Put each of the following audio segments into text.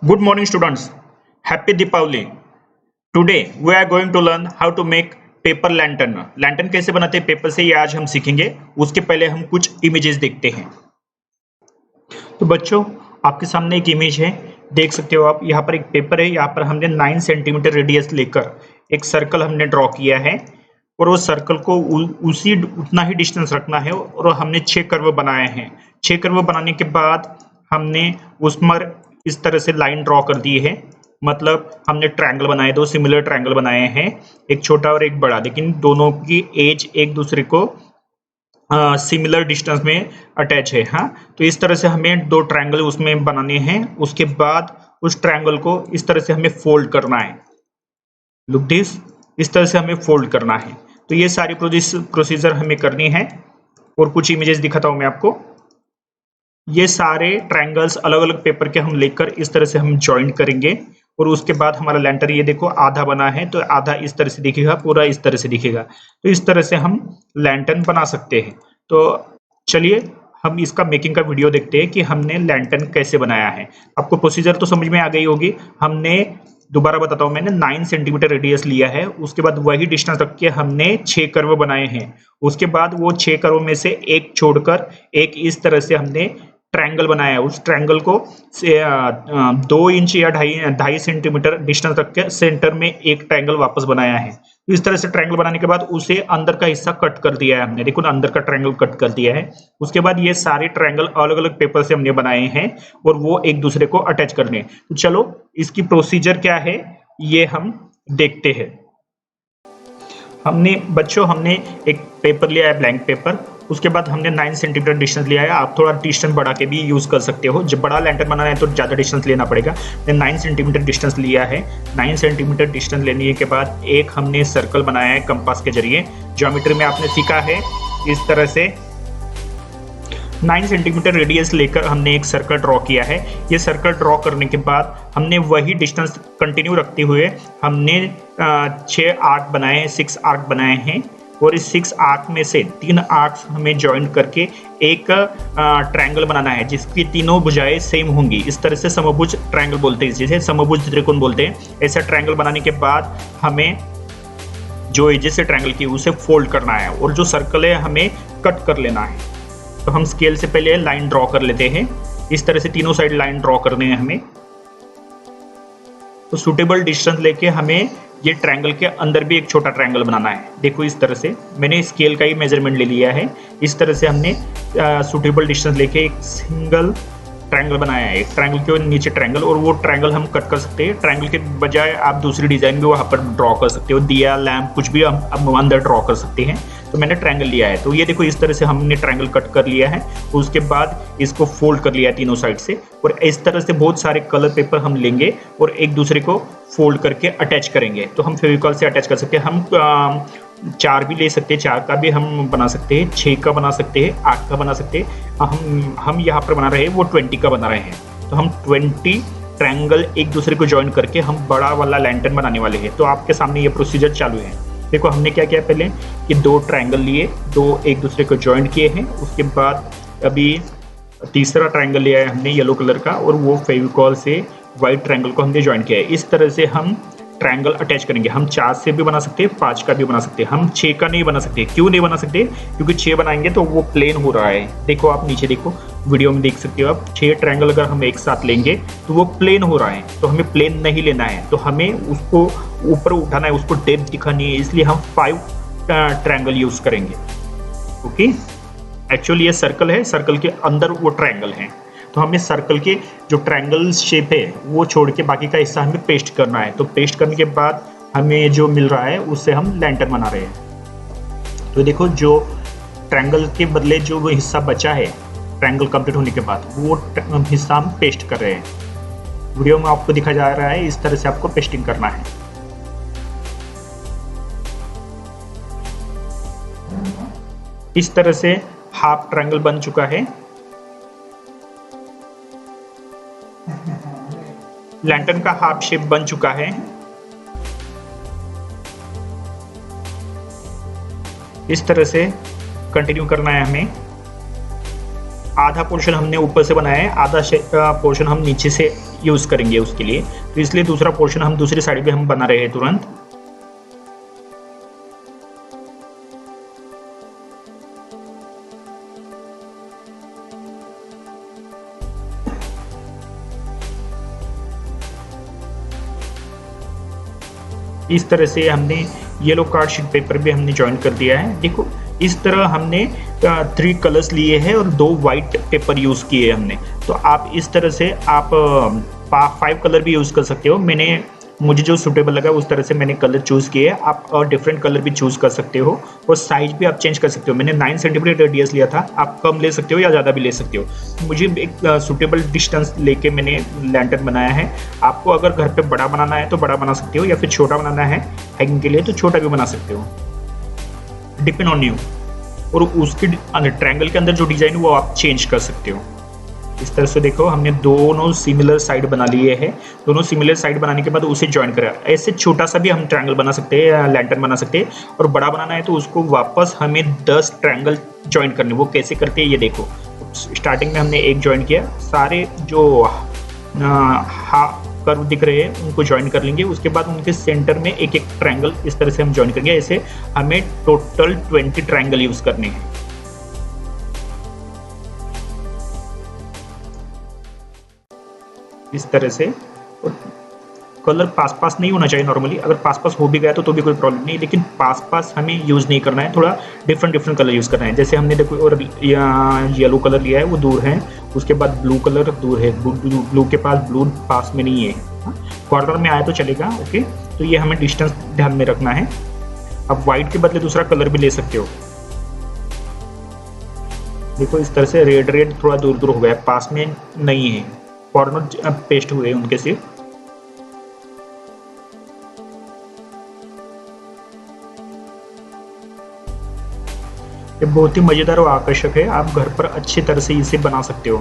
Good morning, students. Happy Deepavali. Today we are going to learn how to make paper lantern. Lantern कैसे बनाते हैं paper से, ये आज हम सीखेंगे। उसके पहले हम कुछ इमेजेस देखते हैं। तो बच्चों, आपके सामने एक इमेज है, देख सकते हो आप। यहाँ पर एक पेपर है, यहाँ पर हमने 9 सेंटीमीटर रेडियस लेकर एक सर्कल हमने ड्रॉ किया है और वो सर्कल को उसी उतना ही डिस्टेंस रखना है और हमने 6 कर्व बनाए हैं। 6 कर्व बनाने के बाद हमने उस पर इस तरह से लाइन ड्रॉ कर दी है, मतलब हमने ट्रायंगल बनाए, दो सिमिलर ट्रायंगल बनाए हैं, एक छोटा और एक बड़ा, लेकिन दोनों की एज एक दूसरे को सिमिलर डिस्टेंस में अटैच है। हाँ, तो इस तरह से हमें दो ट्रायंगल उसमें बनाने हैं। उसके बाद उस ट्रायंगल को इस तरह से हमें फोल्ड करना है। लुक दिस, इस तरह से हमें फोल्ड करना है। तो ये सारी प्रोसीजर हमें करनी है और कुछ इमेजेस दिखाता हूं मैं आपको। ये सारे ट्रायंगल्स अलग अलग पेपर के हम लेकर इस तरह से हम ज्वाइंट करेंगे और उसके बाद हमारा लैंटर्न, ये देखो आधा बना है तो आधा इस तरह से दिखेगा, पूरा इस तरह से दिखेगा। तो इस तरह से हम लैंटर्न बना सकते हैं। तो चलिए हम इसका मेकिंग का वीडियो देखते हैं कि हमने लैंटर्न कैसे बनाया है। आपको प्रोसीजर तो समझ में आ गई होगी। हमने, दोबारा बताता हूँ, मैंने 9 सेंटीमीटर रेडियस लिया है, उसके बाद वही डिस्टेंस रख के हमने 6 कर्व बनाए हैं। उसके बाद वो 6 कर्व में से एक छोड़कर एक इस तरह से हमने ट्रायंगल बनाया है। उस ट्रायंगल को 2 इंच या 2.5 सेंटीमीटर डिस्टेंस रख के सेंटर में एक ट्रायंगल वापस बनाया है। तो इस तरह से ट्रायंगल बनाने के बाद उसे अंदर का हिस्सा कट कर दिया है हमने, देखो ना, अंदर का ट्रायंगल कट कर दिया है। उसके बाद ये सारे ट्रायंगल अलग अलग पेपर से हमने बनाए हैं और वो एक दूसरे को अटैच करने। तो चलो इसकी प्रोसीजर क्या है ये हम देखते हैं। हमने एक पेपर लिया है, ब्लैंक पेपर। उसके बाद हमने 9 सेंटीमीटर डिस्टेंस लिया है। आप थोड़ा डिस्टेंस बढ़ा के भी यूज कर सकते हो। जब बड़ा लैंटर्न बनाना है तो ज्यादा डिस्टेंस लेना पड़ेगा। मैंने 9 सेंटीमीटर डिस्टेंस लिया है। 9 सेंटीमीटर डिस्टेंस लेने के बाद एक हमने सर्कल बनाया है कंपास के जरिए। ज्योमेट्री में आपने सीखा है इस तरह से 9 सेंटीमीटर रेडियस लेकर हमने एक सर्कल ड्रॉ किया है। ये सर्कल ड्रॉ करने के बाद हमने वही डिस्टेंस कंटिन्यू रखते हुए हमने 6 आर्क बनाए हैं, 6 आर्क बनाए हैं और इस 6 आर्क में से 3 आर्क्स हमें ज्वाइंट करके एक ट्रायंगल बनाना है जिसकी तीनों भुजाएं सेम होंगी। इस तरह से समभुज ट्रायंगल बोलते हैं, जिसे समभुज त्रिकोण बोलते हैं। ऐसा ट्रायंगल बनाने के बाद हमें जो एजेस से ट्रायंगल की उसे फोल्ड करना है और जो सर्कल है हमें कट कर लेना है। तो हम स्केल से पहले लाइन ड्रॉ कर लेते हैं। इस तरह से तीनों साइड लाइन ड्रॉ करने हैं हमें। तो सूटेबल डिस्टेंस लेके हमें ये ट्रायंगल के अंदर भी एक छोटा ट्रायंगल बनाना है। देखो इस तरह से मैंने स्केल का ही मेजरमेंट ले लिया है। इस तरह से हमने सूटेबल डिस्टेंस लेके एक सिंगल ट्रायंगल बनाया है, एक ट्रायंगल के नीचे ट्रायंगल, और वो ट्रायंगल हम कट कर सकते हैं। ट्रायंगल के बजाय आप दूसरी डिजाइन भी वहाँ पर ड्रॉ कर सकते हो, दिया, लैंप, कुछ भी हम अंदर ड्रॉ कर सकते हैं। तो मैंने ट्रायंगल लिया है। तो ये देखो इस तरह से हमने ट्रायंगल कट कर लिया है। उसके बाद इसको फोल्ड कर लिया है तीनों साइड से और इस तरह से बहुत सारे कलर पेपर हम लेंगे और एक दूसरे को फोल्ड करके अटैच करेंगे। तो हम फेविकॉल से अटैच कर सकते हैं। हम 4 भी ले सकते हैं, 4 का भी हम बना सकते हैं, 6 का बना सकते हैं, 8 का बना सकते हैं। हम यहाँ पर बना रहे हैं वो 20 का बना रहे हैं। तो हम 20 ट्रायंगल एक दूसरे को ज्वाइन करके हम बड़ा वाला लैंटर्न बनाने वाले हैं। तो आपके सामने ये प्रोसीजर चालू है। देखो हमने क्या किया पहले कि 2 ट्रायंगल लिए, 2 एक दूसरे को ज्वाइन किए हैं। उसके बाद अभी तीसरा ट्रायंगल लिया है हमने येलो कलर का और वो फेविकॉल से व्हाइट ट्रायंगल को हमने ज्वाइन किया है। इस तरह से हम ट्रायंगल अटैच करेंगे। हम 4 से भी बना सकते हैं, 5 का भी बना सकते हैं। हम 6 का नहीं बना सकते। क्यों नहीं बना सकते? क्योंकि 6 बनाएंगे तो वो प्लेन हो रहा है। देखो आप नीचे देखो, वीडियो में देख सकते हो आप। 6 ट्रायंगल अगर हम एक साथ लेंगे तो वो प्लेन हो रहा है, तो हमें प्लेन नहीं लेना है। तो हमें उसको ऊपर उठाना है, उसको डेप्थ दिखानी है, इसलिए हम 5 ट्रायंगल यूज करेंगे। ओके, एक्चुअली ये सर्कल है, सर्कल के अंदर वो ट्रायंगल है। तो हमें सर्कल के जो ट्रायंगल शेप है वो छोड़ के बाकी का हिस्सा हमें पेस्ट करना है। तो पेस्ट करने के बाद हमें जो मिल रहा है उससे हम लैंटर्न बना रहे हैं। तो देखो जो ट्रायंगल के बदले जो वो हिस्सा बचा है ट्रायंगल कंप्लीट होने के बाद, वो हिस्सा हम पेस्ट कर रहे हैं। वीडियो में आपको दिखा जा रहा है, इस तरह से आपको पेस्टिंग करना है। इस तरह से हाफ ट्रायंगल बन चुका है। लैंटर्न का हाफ शेप बन चुका है। इस तरह से कंटिन्यू करना है हमें। आधा पोर्शन हमने ऊपर से बनाया है, आधा पोर्शन हम नीचे से यूज़ करेंगे उसके लिए, तो इसलिए दूसरा पोर्शन हम दूसरी साइड पे हम बना रहे हैं तुरंत। इस तरह से हमने येलो कार्ड शीट पेपर भी हमने ज्वाइन कर दिया है। देखो इस तरह हमने 3 कलर्स लिए हैं और 2 वाइट पेपर यूज़ किए हमने। तो आप इस तरह से आप 5 कलर भी यूज़ कर सकते हो। मुझे जो सूटेबल लगा उस तरह से मैंने कलर चूज़ किए। आप डिफरेंट कलर भी चूज़ कर सकते हो और साइज भी आप चेंज कर सकते हो। मैंने 9 सेंटीमीटर रेडियस लिया था, आप कम ले सकते हो या ज़्यादा भी ले सकते हो। मुझे एक सूटेबल डिस्टेंस लेके मैंने लैंटर्न बनाया है। आपको अगर घर पे बड़ा बनाना है तो बड़ा बना सकते हो, या फिर छोटा बनाना है हैंगिंग के लिए तो छोटा भी बना सकते हो, डिपेंड ऑन यू। और उसके ट्रायंगल के अंदर जो डिज़ाइन वो आप चेंज कर सकते हो। इस तरह से देखो हमने दोनों सिमिलर साइड बना लिए हैं। दोनों सिमिलर साइड बनाने के बाद उसे ज्वाइन करा। ऐसे छोटा सा भी हम ट्रायंगल बना सकते हैं या लैंटर्न बना सकते हैं, और बड़ा बनाना है तो उसको वापस हमें 10 ट्रायंगल ज्वाइन करने। वो कैसे करते हैं ये देखो। स्टार्टिंग में हमने एक ज्वाइन किया, सारे जो कर्व दिख रहे हैं उनको ज्वाइन कर लेंगे। उसके बाद उनके सेंटर में एक एक ट्रायंगल इस तरह से हम ज्वाइन करेंगे। ऐसे हमें टोटल 20 ट्रायंगल यूज करने हैं। इस तरह से कलर पास पास नहीं होना चाहिए नॉर्मली। अगर पास पास हो भी गया तो भी कोई प्रॉब्लम नहीं, लेकिन पास पास हमें यूज़ नहीं करना है। थोड़ा डिफरेंट डिफरेंट कलर यूज़ करना है। जैसे हमने देखो और येलो कलर लिया है वो दूर है, उसके बाद ब्लू कलर दूर है, ब्लू के पास ब्लू पास में नहीं है, कॉर्नर में आया तो चलेगा। ओके, तो ये हमें डिस्टेंस ध्यान में रखना है। अब वाइट के बदले दूसरा कलर भी ले सकते हो। देखो इस तरह से रेड रेड थोड़ा दूर दूर हो गया, पास में नहीं है, कॉर्नर पेस्ट हुए उनके सिर्फ। ये बहुत ही मजेदार और आकर्षक है। आप घर पर अच्छी तरह से इसे बना सकते हो।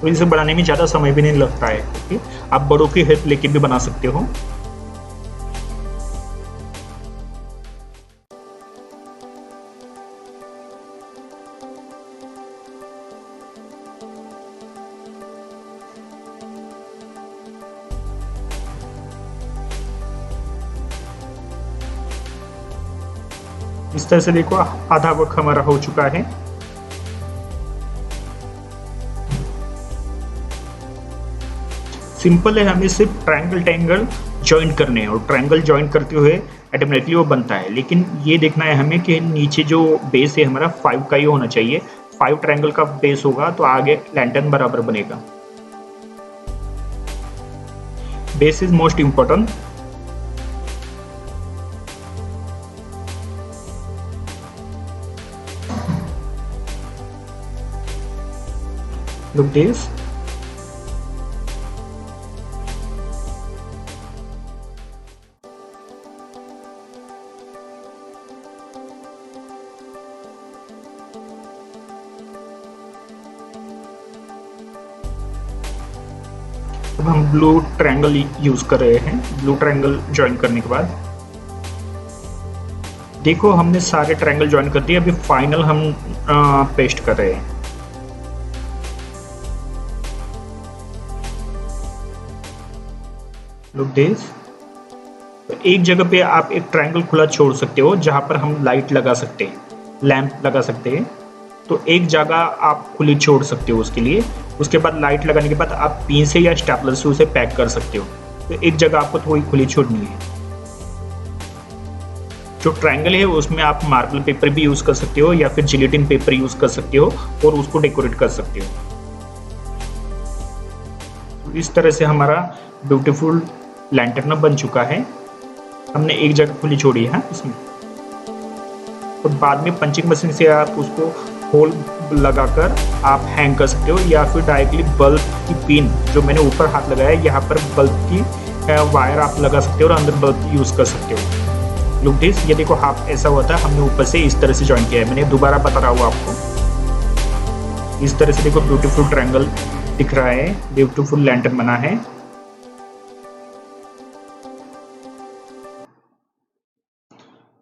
तो इसे बनाने में ज़्यादा समय भी नहीं लगता है, ओके। आप बड़ों की हेल्प लेके भी बना सकते हो। इस तरह से देखो आधा वर्क हमारा हो चुका है। सिंपल है, हमें सिर्फ ट्रायंगल ज्वाइन करने हैं और ट्रायंगल ज्वाइन करते हुए ऑटोमेटिकली वो बनता है। लेकिन ये देखना है हमें कि नीचे जो बेस है हमारा 5 का ही होना चाहिए। 5 ट्रायंगल का बेस होगा तो आगे लैंटर्न बराबर बनेगा। Base is most important. Look this. अब हम ब्लू ट्रायंगल यूज कर रहे हैं। ब्लू ट्रायंगल ज्वाइन करने के बाद देखो हमने सारे ट्रायंगल ज्वाइन कर दिए। अभी फाइनल हम पेस्ट कर रहे हैं। Look this. तो एक जगह पे आप एक ट्रायंगल खुला छोड़ सकते हो जहां पर हम लाइट लगा सकते हैं, लैंप लगा सकते हैं। तो एक जगह आप खुली छोड़ सकते हो उसके लिए। उसके बाद लाइट लगाने के बाद आप पिन से या स्टेपलर से उसे पैक कर सकते हो। तो एक जगह आपको थोड़ी खुली छोड़नी है। जो ट्रायंगल है उसमें आप मार्बल पेपर भी यूज कर सकते हो या फिर जिलेटिन पेपर यूज कर सकते हो और उसको डेकोरेट कर सकते हो। तो इस तरह से हमारा ब्यूटीफुल लैंटर्न बन चुका है। हमने एक जगह खुली छोड़ी है इसमें, और बाद में पंचिंग मशीन से आप उसको होल लगाकर आप हैंग कर सकते हो, या फिर डायरेक्टली बल्ब की पिन जो मैंने ऊपर हाथ लगाया है यहाँ पर बल्ब की वायर आप लगा सकते हो और अंदर बल्ब यूज कर सकते हो। Look this. ये देखो हाफ ऐसा हुआ था, हमने ऊपर से इस तरह से ज्वाइन किया है। मैंने दोबारा बता रहा हूँ आपको। इस तरह से देखो ब्यूटीफुल ट्रायंगल दिख रहा है, ब्यूटीफुल लैंटर्न बना है।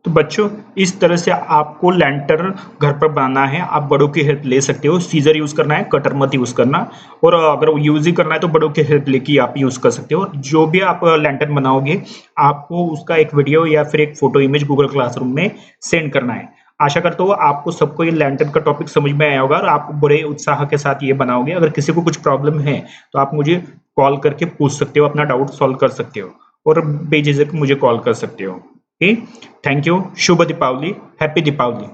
तो तो बच्चों इस तरह से आपको लैंटर्न घर पर बनाना है। आप बड़ों की हेल्प ले सकते हो, सीजर यूज करना है, कटर मत यूज करना, और अगर यूज ही करना है तो बड़ों की हेल्प लेके आप यूज कर सकते हो। जो भी आप लैंटर्न बनाओगे आपको उसका एक वीडियो या फिर एक फोटो इमेज गूगल क्लासरूम में सेंड करना है। आशा करता हूँ आपको सबको ये लैंटर्न का टॉपिक समझ में आया होगा और आप बड़े उत्साह के साथ ये बनाओगे। अगर किसी को कुछ प्रॉब्लम है तो आप मुझे कॉल करके पूछ सकते हो, अपना डाउट सॉल्व कर सकते हो और बेझिझक मुझे कॉल कर सकते हो। Okay, thank you. शुभ दीपावली, हैप्पी दीपावली।